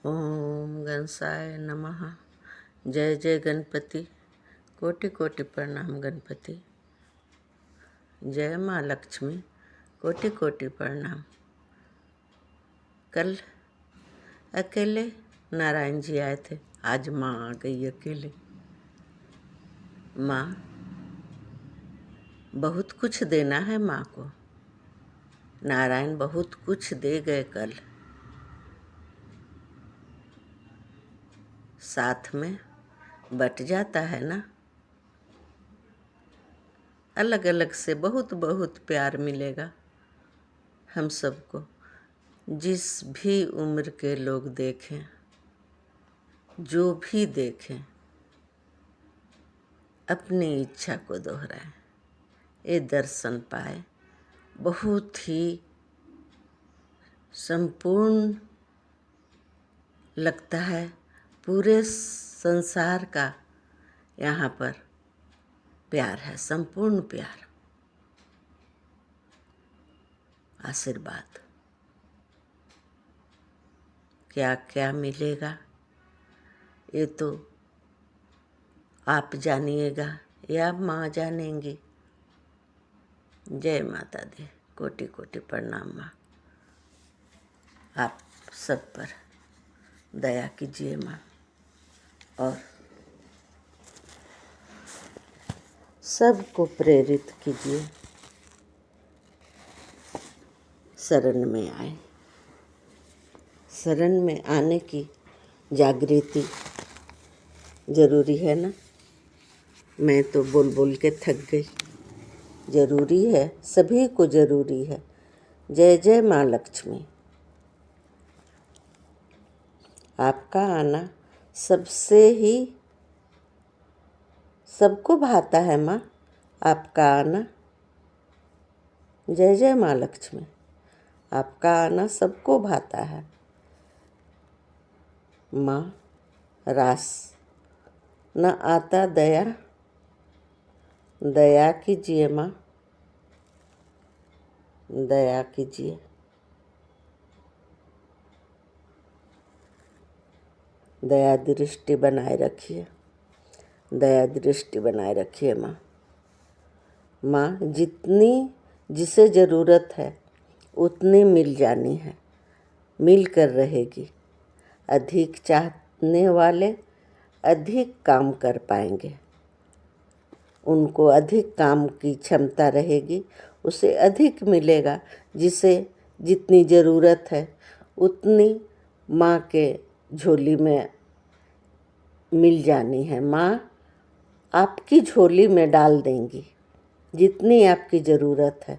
ओम गणसाय नमः। जय जय गणपति। कोटि कोटि प्रणाम गणपति। जय माँ लक्ष्मी। कोटि कोटि प्रणाम। कल अकेले नारायण जी आए थे, आज माँ आ गई अकेले। माँ बहुत कुछ देना है माँ को। नारायण बहुत कुछ दे गए कल। साथ में बट जाता है ना, अलग अलग से बहुत बहुत प्यार मिलेगा हम सबको। जिस भी उम्र के लोग देखें, जो भी देखें, अपनी इच्छा को दोहराएं, ये दर्शन पाए। बहुत ही संपूर्ण लगता है। पूरे संसार का यहाँ पर प्यार है, संपूर्ण प्यार, आशीर्वाद। क्या क्या मिलेगा ये तो आप जानिएगा या माँ जानेंगी। जय माता दी। कोटि कोटि प्रणाम माँ। आप सब पर दया कीजिए माँ, और सबको प्रेरित कीजिए, शरण में आए। शरण में आने की जागृति जरूरी है ना। मैं तो बोल बोल के थक गई। जरूरी है, सभी को जरूरी है। जय जय माँ लक्ष्मी। आपका आना सबसे ही सबको भाता है माँ, आपका आना। जय जय माँ लक्ष्मी। आपका आना सबको भाता है माँ। रास न आता दया, दया कीजिए माँ, दया कीजिए। दया दृष्टि बनाए रखिए, दया दृष्टि बनाए रखिए माँ। माँ जितनी जिसे ज़रूरत है उतनी मिल जानी है, मिल कर रहेगी। अधिक चाहने वाले अधिक काम कर पाएंगे। उनको अधिक काम की क्षमता रहेगी, उसे अधिक मिलेगा। जिसे जितनी ज़रूरत है उतनी माँ के झोली में मिल जानी है। माँ आपकी झोली में डाल देंगी जितनी आपकी ज़रूरत है।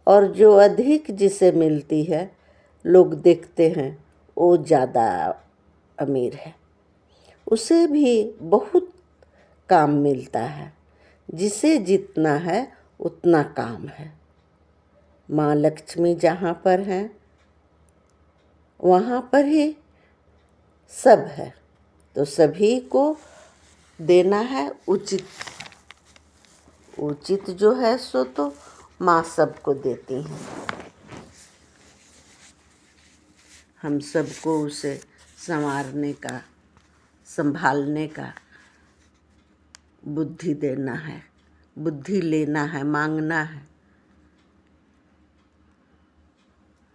और जो अधिक जिसे मिलती है, लोग देखते हैं वो ज़्यादा अमीर है, उसे भी बहुत काम मिलता है। जिसे जितना है उतना काम है। माँ लक्ष्मी जहाँ पर हैं वहाँ पर ही सब है, तो सभी को देना है उचित। उचित जो है सो तो माँ सबको देती हैं। हम सबको उसे संवारने का, संभालने का बुद्धि देना है, बुद्धि लेना है, मांगना है।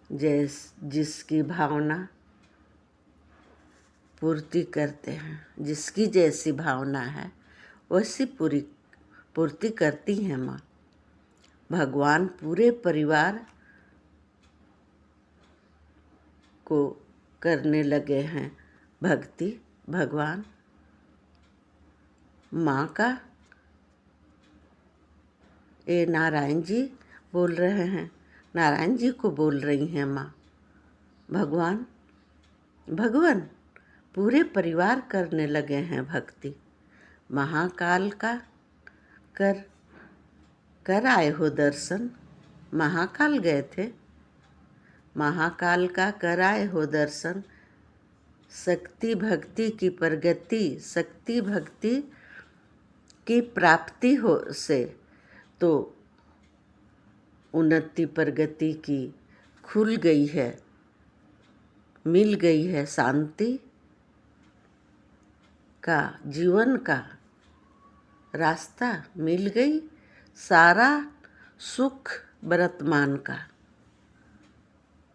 जिसकी भावना पूर्ति करते हैं, जिसकी जैसी भावना है वैसी पूर्ति करती हैं माँ। भगवान पूरे परिवार को करने लगे हैं भक्ति। भगवान माँ का, ये नारायण जी बोल रहे हैं, नारायण जी को बोल रही हैं माँ। भगवान भगवान पूरे परिवार करने लगे हैं भक्ति। महाकाल का कर आए हो दर्शन। महाकाल गए थे, महाकाल का कर आए हो दर्शन। शक्ति भक्ति की प्रगति, शक्ति भक्ति की प्राप्ति हो से तो उन्नति प्रगति की खुल गई है मिल गई है शांति का, जीवन का रास्ता मिल गई, सारा सुख वर्तमान का।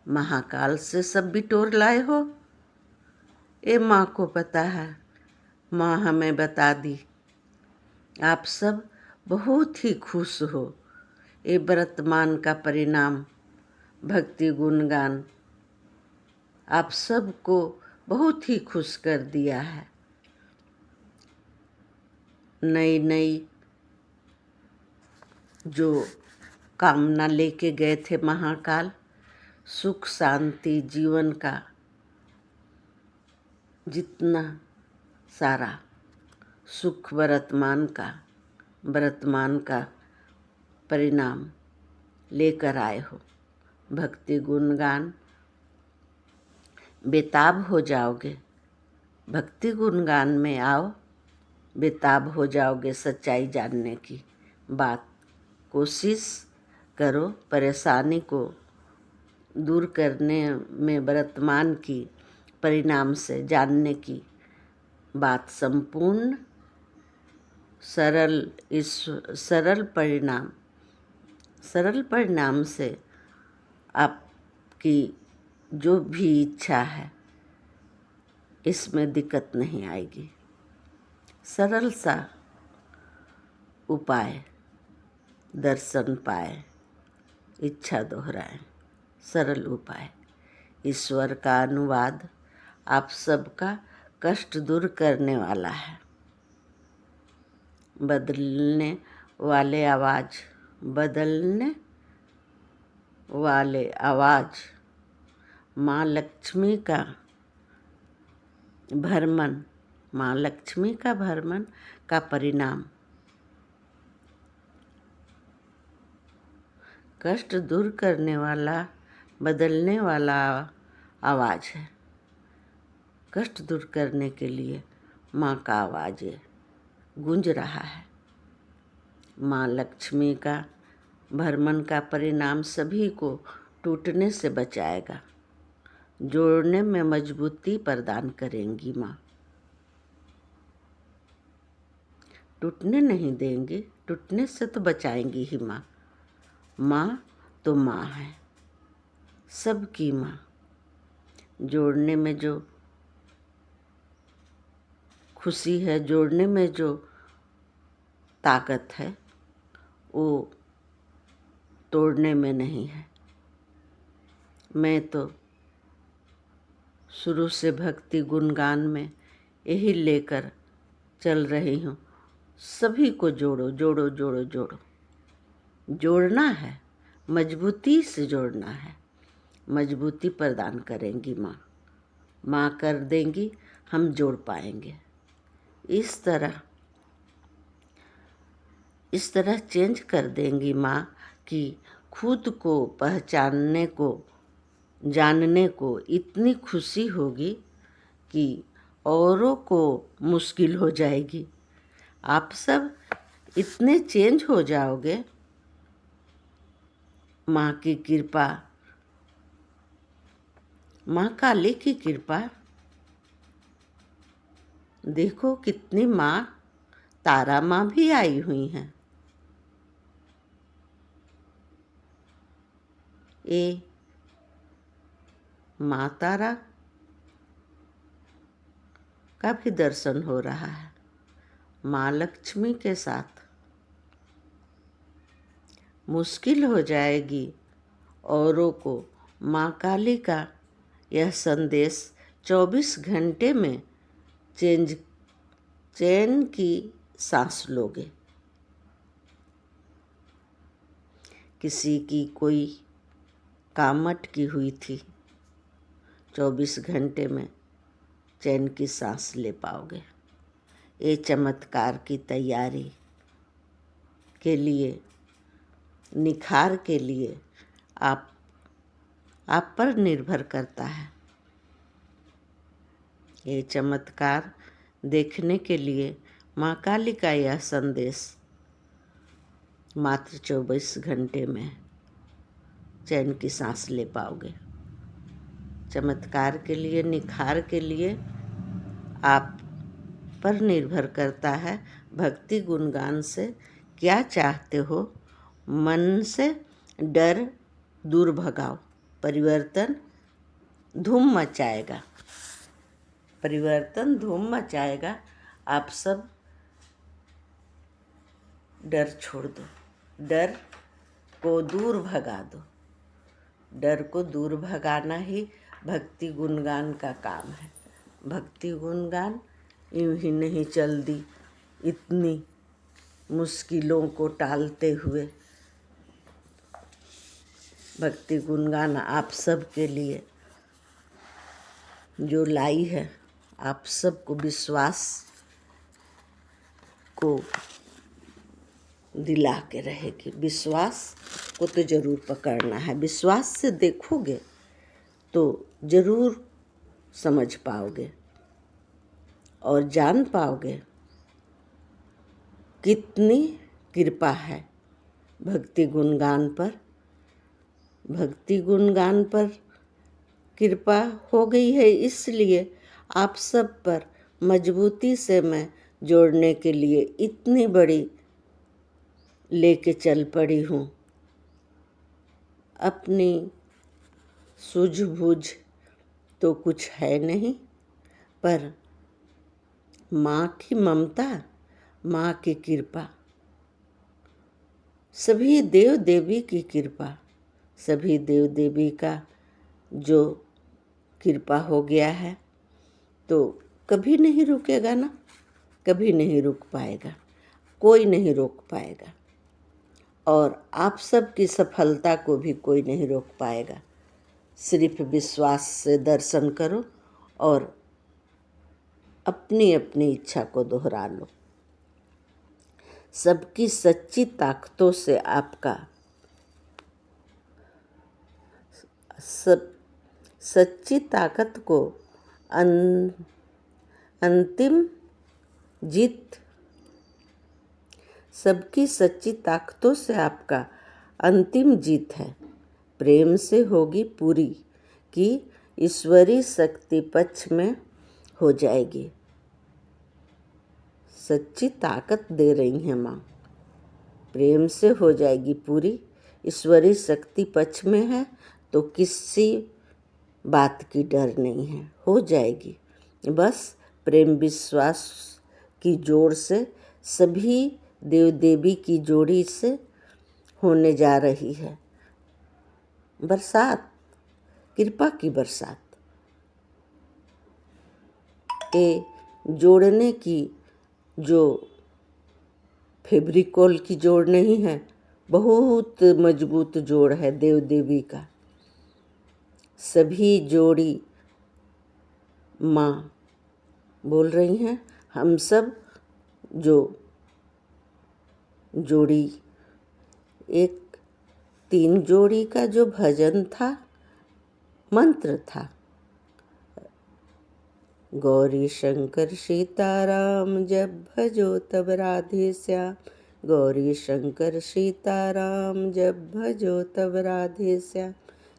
महाकाल से सब बिटोर लाए हो, ये माँ को पता है, माँ हमें बता दी। आप सब बहुत ही खुश हो, ये वर्तमान का परिणाम भक्ति गुणगान आप सबको बहुत ही खुश कर दिया है। नई नई जो कामना लेके गए थे महाकाल, सुख शांति जीवन का जितना सारा सुख वर्तमान का परिणाम लेकर आए हो। भक्ति गुणगान बेताब हो जाओगे, भक्ति गुणगान में आओ, बेताब हो जाओगे सच्चाई जानने की बात। कोशिश करो परेशानी को दूर करने में वर्तमान की परिणाम से जानने की बात। संपूर्ण सरल परिणाम से आपकी जो भी इच्छा है इसमें दिक्कत नहीं आएगी। सरल सा उपाय, दर्शन पाए, इच्छा दोहराए, सरल उपाय। ईश्वर का अनुवाद आप सबका कष्ट दूर करने वाला है। बदलने वाले आवाज माँ लक्ष्मी का भरमन का परिणाम कष्ट दूर करने वाला, बदलने वाला आवाज़ है। कष्ट दूर करने के लिए माँ का आवाज़ गूंज रहा है। माँ लक्ष्मी का भरमन का परिणाम सभी को टूटने से बचाएगा, जोड़ने में मजबूती प्रदान करेंगी माँ। टूटने नहीं देंगी, टूटने से तो बचाएंगी ही माँ। माँ तो माँ है, सबकी माँ। जोड़ने में जो खुशी है, जोड़ने में जो ताकत है, वो तोड़ने में नहीं है। मैं तो शुरू से भक्ति गुणगान में यही लेकर चल रही हूँ। सभी को जोड़ो जोड़ो जोड़ो जोड़ो। जोड़ना है, मजबूती से जोड़ना है। मजबूती प्रदान करेंगी माँ। माँ कर देंगी, हम जोड़ पाएंगे। इस तरह चेंज कर देंगी माँ कि खुद को पहचानने को, जानने को इतनी खुशी होगी कि औरों को मुश्किल हो जाएगी। आप सब इतने चेंज हो जाओगे, माँ की कृपा, माँ काली की कृपा। देखो कितनी माँ, तारा माँ भी आई हुई हैं। ये माँ तारा का भी दर्शन हो रहा है माँ लक्ष्मी के साथ। मुश्किल हो जाएगी औरों को, माँ काली का यह संदेश 24 घंटे में चैन की सांस लोगे। किसी की कोई काम अटकी हुई थी, 24 घंटे में चैन की सांस ले पाओगे। ये चमत्कार की तैयारी के लिए, निखार के लिए आप पर निर्भर करता है। ये चमत्कार देखने के लिए माँ काली का यह संदेश मात्र 24 घंटे में चैन की सांस ले पाओगे। चमत्कार के लिए, निखार के लिए आप पर निर्भर करता है। भक्ति गुणगान से क्या चाहते हो? मन से डर दूर भगाओ, परिवर्तन धूम मचाएगा। परिवर्तन धूम मचाएगा। आप सब डर छोड़ दो, डर को दूर भगा दो। डर को दूर भगाना ही भक्ति गुणगान का काम है। भक्ति गुणगान यूं ही नहीं चल दी, इतनी मुश्किलों को टालते हुए। भक्ति गुणगान आप सब के लिए जो लाई है, आप सबको विश्वास को दिला के रहेगी। विश्वास को तो ज़रूर पकड़ना है। विश्वास से देखोगे तो ज़रूर समझ पाओगे और जान पाओगे कितनी कृपा है भक्ति गुणगान पर। भक्ति गुणगान पर कृपा हो गई है, इसलिए आप सब पर मजबूती से मैं जोड़ने के लिए इतनी बड़ी लेके चल पड़ी हूँ। अपनी सूझबूझ तो कुछ है नहीं, पर माँ की ममता, माँ की कृपा, सभी देव देवी की कृपा, सभी देव देवी का जो कृपा हो गया है तो कभी नहीं रुकेगा ना, कभी नहीं रुक पाएगा, कोई नहीं रोक पाएगा। और आप सब की सफलता को भी कोई नहीं रोक पाएगा। सिर्फ विश्वास से दर्शन करो और अपनी अपनी इच्छा को दोहरा लो। सबकी सच्ची ताकतों से आपका सच्ची ताकत को अंतिम जीत, सबकी सच्ची ताकतों से आपका अंतिम जीत है। प्रेम से होगी पूरी कि ईश्वरी शक्ति पक्ष में हो जाएगी। सच्ची ताकत दे रही हैं माँ, प्रेम से हो जाएगी पूरी, ईश्वरी शक्ति पक्ष में है तो किसी बात की डर नहीं है, हो जाएगी। बस प्रेम विश्वास की जोड़ से, सभी देव देवी की जोड़ी से होने जा रही है बरसात, कृपा की बरसात। ये जोड़ने की जो फेब्रिकोल की जोड़ नहीं है, बहुत मजबूत जोड़ है देव देवी का। सभी जोड़ी माँ बोल रही हैं, हम सब जो जोड़ी, एक 3 जोड़ी का जो भजन था, मंत्र था, गौरी शंकर सीताराम जब भजो तब राधे श्याम, गौरी शंकर सीताराम जब भजो तब राधे श्याम,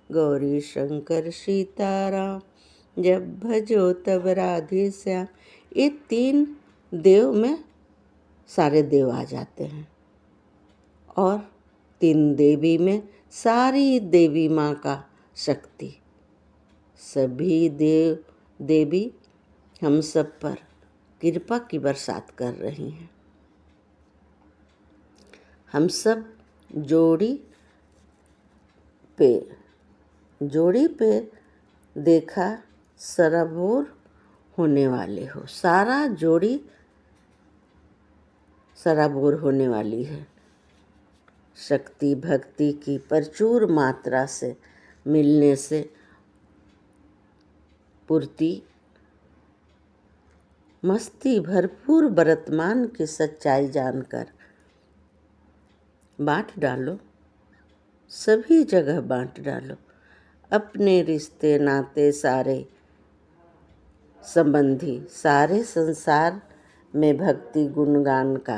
गौरी शंकर सीताराम जब भजो तब राधे श्याम। ये 3 देव में सारे देव आ जाते हैं और 3 देवी में सारी देवी माँ का शक्ति। सभी देव देवी हम सब पर कृपा की बरसात कर रही हैं। हम सब जोड़ी पे देखा सराबोर होने वाले हो। सारा जोड़ी सराबोर होने वाली है। शक्ति भक्ति की प्रचुर मात्रा से मिलने से पूर्ति, मस्ती भरपूर वर्तमान की सच्चाई जानकर बांट डालो, सभी जगह बांट डालो। अपने रिश्ते नाते, सारे संबंधी, सारे संसार में भक्ति गुणगान का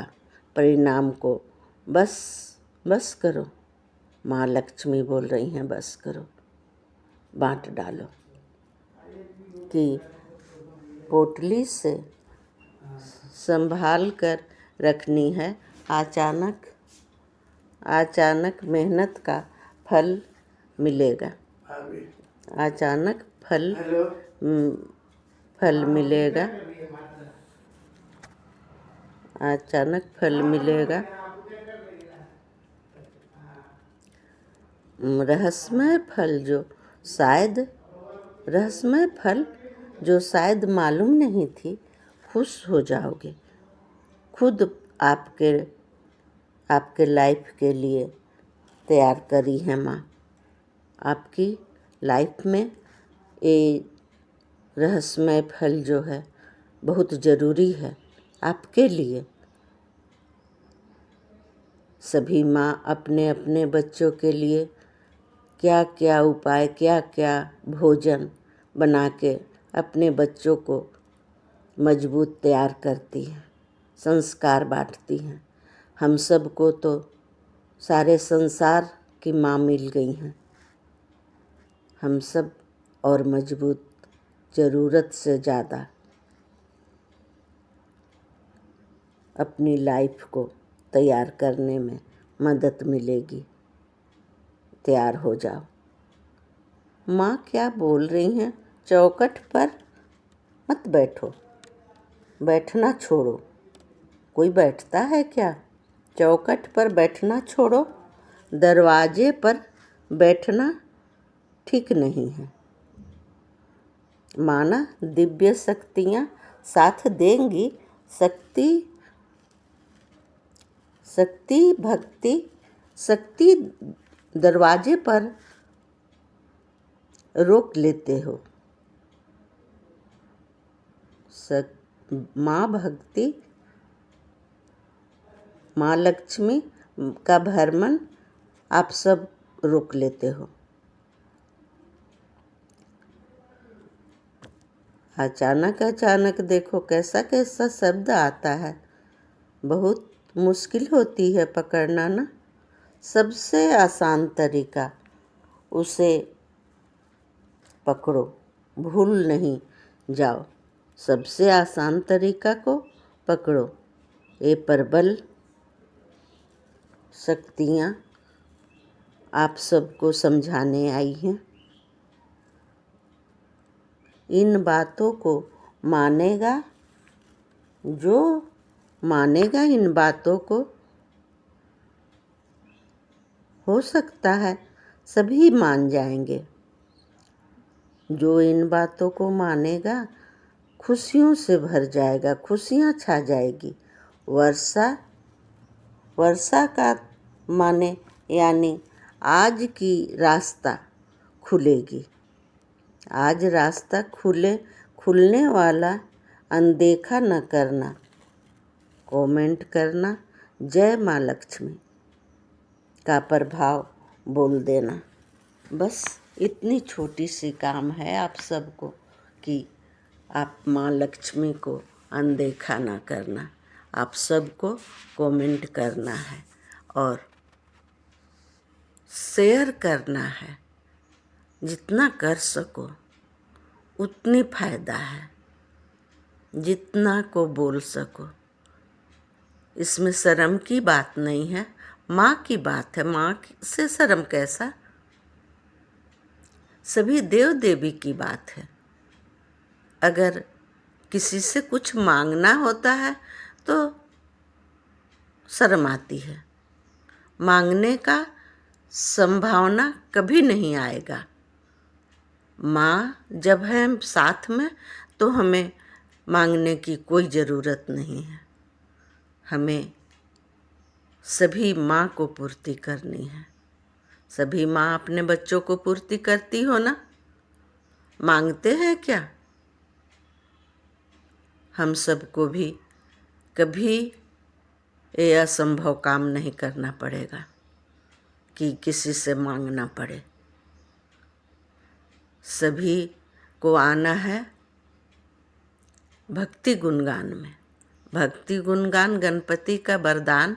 परिणाम को बस करो। माँ लक्ष्मी बोल रही हैं, बस करो, बांट डालो। की पोटली से संभाल कर रखनी है। अचानक मेहनत का फल मिलेगा। अचानक फल मिलेगा। अचानक फल मिलेगा। रहस्यमय फल जो शायद मालूम नहीं थी, खुश हो जाओगे। खुद आपके लाइफ के लिए तैयार करी है माँ। आपकी लाइफ में ये रहस्यमय फल जो है बहुत ज़रूरी है आपके लिए। सभी माँ अपने अपने बच्चों के लिए क्या क्या उपाय, क्या क्या भोजन बना के अपने बच्चों को मजबूत तैयार करती हैं, संस्कार बांटती हैं। हम सब को तो सारे संसार की माँ मिल गई हैं। हम सब और मजबूत, ज़रूरत से ज़्यादा अपनी लाइफ को तैयार करने में मदद मिलेगी। तैयार हो जाओ। माँ क्या बोल रही हैं? चौखट पर मत बैठो, बैठना छोड़ो। कोई बैठता है क्या? चौखट पर बैठना छोड़ो, दरवाजे पर बैठना ठीक नहीं है। माना दिव्य शक्तियाँ साथ देंगी। शक्ति दरवाजे पर रोक लेते हो। माँ लक्ष्मी का भ्रमण आप सब रोक लेते हो। अचानक देखो कैसा कैसा शब्द आता है। बहुत मुश्किल होती है पकड़ना ना। सबसे आसान तरीका, उसे पकड़ो, भूल नहीं जाओ। सबसे आसान तरीका को पकड़ो। ये प्रबल शक्तियाँ आप सबको समझाने आई हैं। इन बातों को मानेगा, जो मानेगा इन बातों को, हो सकता है सभी मान जाएंगे। जो इन बातों को मानेगा खुशियों से भर जाएगा, खुशियाँ छा जाएगी। वर्षा का माने यानी आज की रास्ता खुलेगी। आज रास्ता खुलने वाला अनदेखा न करना। कमेंट करना, जय माँ लक्ष्मी का प्रभाव बोल देना। बस इतनी छोटी सी काम है आप सबको कि आप माँ लक्ष्मी को अनदेखा ना करना। आप सबको कमेंट करना है और शेयर करना है। जितना कर सको उतनी फ़ायदा है, जितना को बोल सको। इसमें शर्म की बात नहीं है, माँ की बात है। माँ से शर्म कैसा? सभी देव देवी की बात है। अगर किसी से कुछ मांगना होता है तो शर्म आती है। मांगने का संभावना कभी नहीं आएगा। माँ जब है साथ में तो हमें मांगने की कोई ज़रूरत नहीं है। हमें सभी माँ को पूर्ति करनी है। सभी माँ अपने बच्चों को पूर्ति करती हो ना? मांगते हैं क्या? हम सबको भी कभी ये असंभव काम नहीं करना पड़ेगा कि किसी से मांगना पड़े। सभी को आना है भक्ति गुणगान में। भक्ति गुणगान गणपति का वरदान,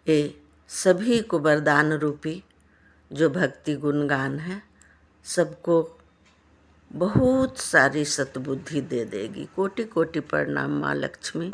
ये सभी को वरदान रूपी जो भक्ति गुणगान है, सबको बहुत सारी सद्बुद्धि दे देगी। कोटि कोटि प्रणाम माँ लक्ष्मी।